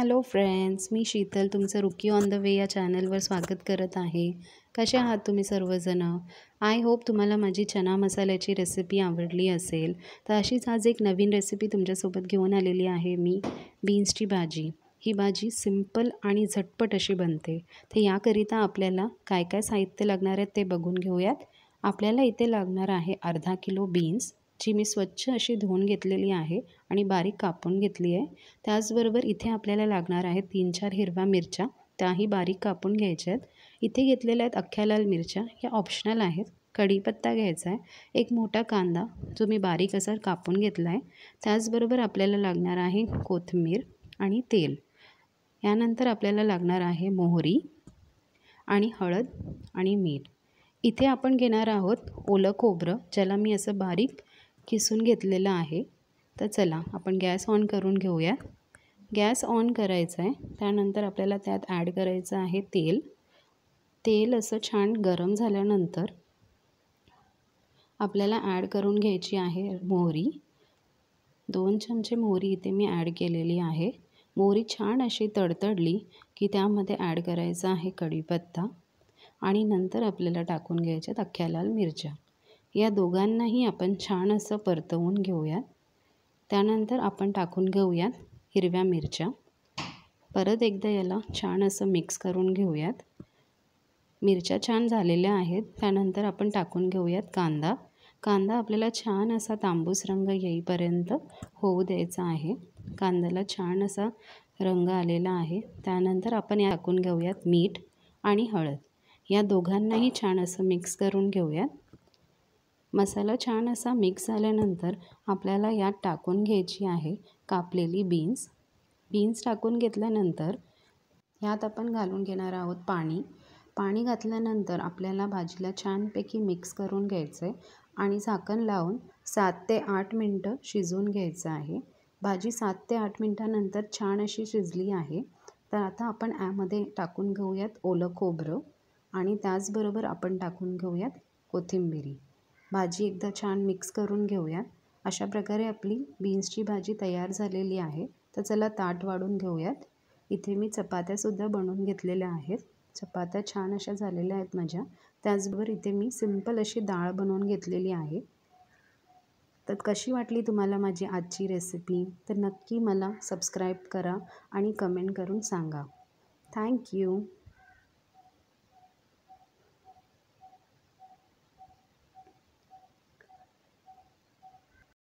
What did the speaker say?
Hello friends, मी शीतल तुमचं रुकी on the way या चॅनलवर स्वागत करत आहे. कसे आहात तुम्ही सर्वजण? आय होप तुम्हाला माझी चना मसाल्याची रेसिपी आवडली असेल. तर अशीच आज एक नवीन रेसिपी तुमच्यासोबत घेऊन आलेली आहे मी, बीन्सची भाजी. ही भाजी सिंपल आणि झटपट अशी बनते. तर याकरिता आपल्याला काय काय साहित्य लागणार आहेत ते बघून घेऊयात. आपल्याला इथे लागणार आहे अर्धा किलो बीन्स, जी मी स्वच्छ अशी धुवून घेतलेली आहे आणि बारीक कापून घेतली आहे. त्याचबरोबर इथे आपल्याला लागणार आहे 3-4 हिरव्या मिरच्या, त्याही बारीक कापून घ्यायच्या आहेत. इथे घेतलेल्या आहेत अख्ख्या लाल मिरच्या, या ऑप्शनल आहेत. कढीपत्ता घ्यायचा आहे, एक मोठा कांदा जो मी बारीक असा कापून घेतला आहे. त्याचबरोबर आपल्याला लागणार आहे कोथिंबीर आणि तेल. यानंतर आपल्याला लागणार आहे मोहरी आणि हळद आणि मीठ. इथे आपण घेणार आहोत ओलं खोबरं, ज्याला मी असं बारीक किसून घेतलेलं आहे. तर चला आपण गॅस ऑन करून घेऊया. गॅस ऑन करायचा आहे. त्यानंतर आपल्याला त्यात ॲड करायचं आहे तेल. तेल असं छान गरम झाल्यानंतर आपल्याला ॲड करून घ्यायची आहे मोहरी. 2 चमचे मोहरी इथे मी ॲड केलेली आहे. मोहरी छान अशी तडतडली की त्यामध्ये ॲड करायचा आहे कढीपत्ता आणि नंतर आपल्याला टाकून घ्यायच्यात अख्ख्या लाल मिरच्या. या दोघांनाही आपण छान असं परतवून घेऊयात. त्यानंतर आपण टाकून घेऊयात हिरव्या मिरच्या. परत एकदा याला छान असं मिक्स करून घेऊयात. मिरच्या छान झालेल्या आहेत. त्यानंतर आपण टाकून घेऊयात कांदा. कांदा आपल्याला छान असा तांबूस रंग येईपर्यंत होऊ द्यायचा आहे. कांद्याला छान असा रंग आलेला आहे. त्यानंतर आपण टाकून घेऊयात मीठ आणि हळद. या दोघांनाही छान असं मिक्स करून घेऊयात. मसाला छान असा मिक्स झाल्यानंतर आपल्याला यात टाकून घ्यायची आहे कापलेली बीन्स. बीन्स टाकून घेतल्यानंतर यात आपण घालून घेणार आहोत पाणी. पाणी घातल्यानंतर आपल्याला भाजीला छानपैकी मिक्स करून घ्यायचं आहे आणि झाकण लावून 7 ते 8 मिनटं शिजवून घ्यायचं आहे. भाजी 7 ते 8 मिनटानंतर छान अशी शिजली आहे. तर आता आपण यामध्ये टाकून घेऊयात ओलं खोबरं आणि त्याचबरोबर आपण टाकून घेऊयात कोथिंबीर. भाजी एकदा छान मिक्स करून घेऊयात. अशा प्रकारे आपली बीन्सची भाजी तयार झालेली आहे. तर चला ताट वाढून घेऊयात. इथे मी चपात्यासुद्धा बनवून घेतलेल्या आहेत. चपात्या छान अशा झालेल्या आहेत माझ्या. त्याचबरोबर इथे मी सिंपल अशी डाळ बनवून घेतलेली आहे. तर कशी वाटली तुम्हाला माझी आजची रेसिपी? तर नक्की मला सबस्क्राईब करा आणि कमेंट करून सांगा. थँक्यू.